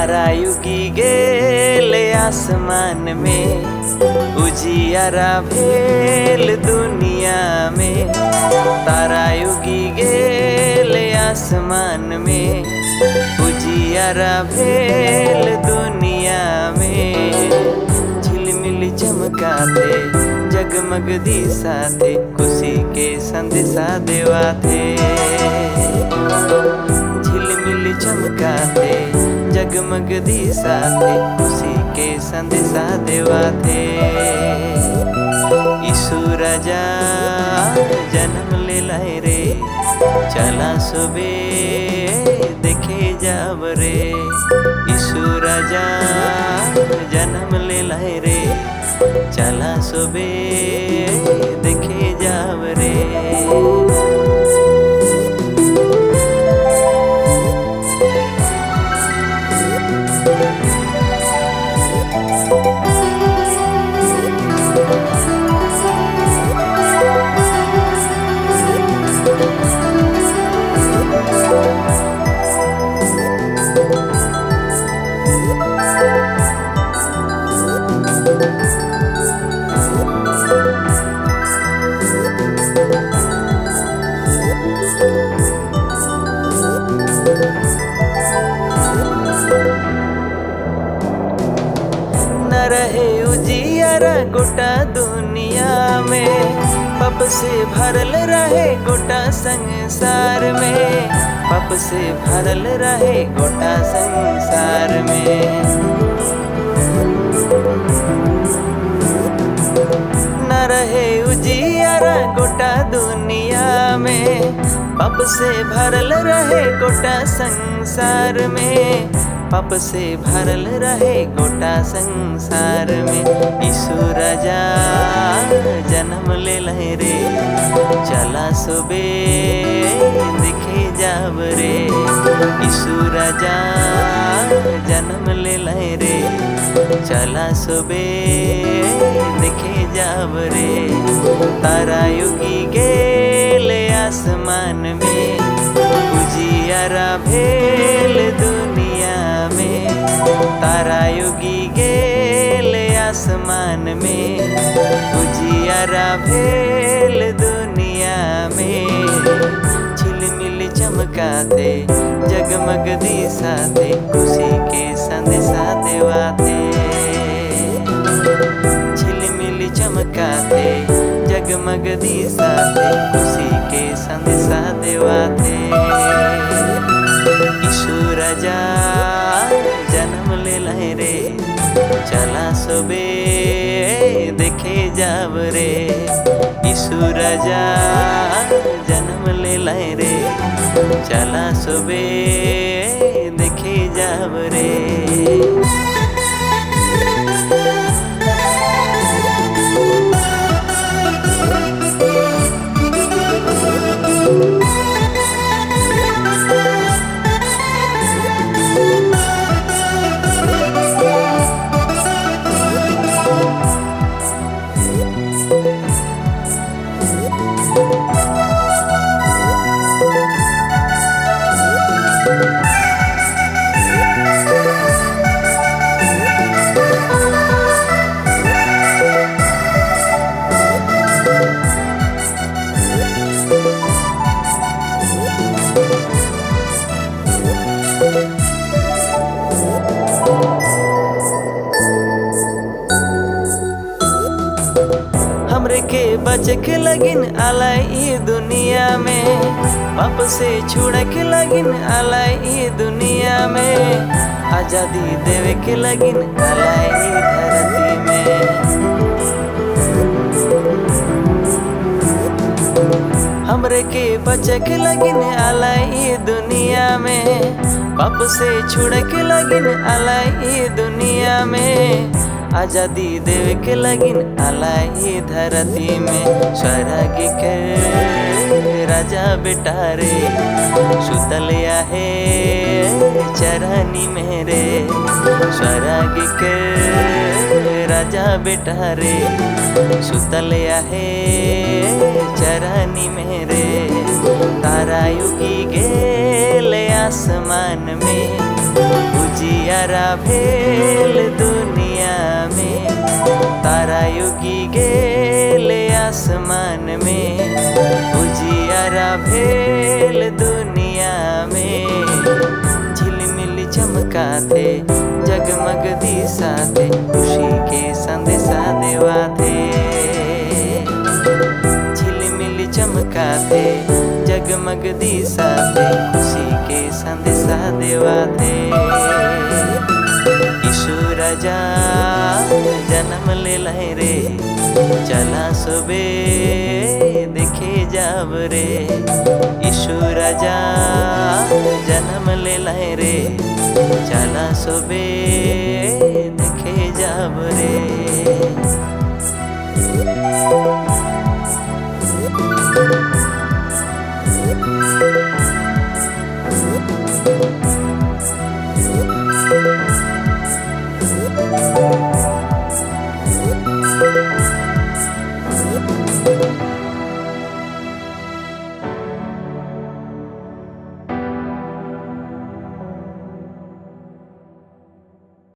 तारा युगी गेल आसमान में, उजियारा भेल दुनिया में। तारा युगी गेल आसमान में, उजियारा भेल दुनिया में। झिलमिल चमकाते जगमग दिसाते, खुशी के संदेशा देवाते। झिलमिल चमकाते जगमग दिसाते, खुशी के संदेशा देवाते। यीशु राजा जन्म ले लाए रे, चला सुबे देखे जाब रे। यीशु राजा जन्म ले लाए रे, चला सुबे देखे जाब रे। न रहे उजियारा गोटा दुनिया में, पाप से भरल रहे गोटा संसार में। पाप से भरल रहे गोटा संसार में। न रहे उजियारा गोटा दुनिया में, पाप से भरल रहे गोटा संसार में। पाप से भरल रहे गोटा संसार में। यीशु राजा जन्म ले लाए रे, चला सुबे देखे जाब रे। यीशु राजा जन्म ले लाए रे, चला सुबे देखे जाब रे। तारा युगी गेल आसमान में, उजियारा भेल दुनिया में। तारा युगी गेल आसमान में, उजियारा भेल दुनिया में। झिलमिल चमकाते जगमग दिसाते, खुशी के संदेशा देवाते। झिलमिल चमकाते जगमग दिसाते, खुशी के संदेशा देवाते। यीशु राजा जन्म ले लाए रे, चला सुबे देखे जाब रे। यीशु राजा जन्म ले लाए रे, चला सुबे देखे जाब रे। हमरे के बचे के लगिन आला ई दुनिया में, पाप से छुड़ा के लगिन आला ई दुनिया में। आजादी देवे के लगिन आला ई धरती में। हमरे के बचे के लगिन आला ई दुनिया में, पाप से छुड़ा के लगिन आला ई दुनिया में। आजादी देवे के लगिन आला ई धरती में। स्वर्ग के राजा बेटा रे, सुतल आहे चरनी मेरे। स्वर्ग के राजा बेटा रे, सुतल आहे चरनी मेरे। तारा युगी गेल आसमान में, उजिया उजियारा भेल दुनिया में, तारा युगी गेले आसमान में। उजियारा भेल दुनिया में, झिलमिल चमका थे जगमग दिशा थे, खुशी के संदेशा देवा थे। झिलमिल चमका थे जगमग दिशा थे, खुशी के संदेशा देवा थे। यीशु राजा जन्म ले लाए रे, चला सुबे देखे जाब रे। यीशु राजा जन्म ले लाए रे, चला सुबे देखे जाब रे।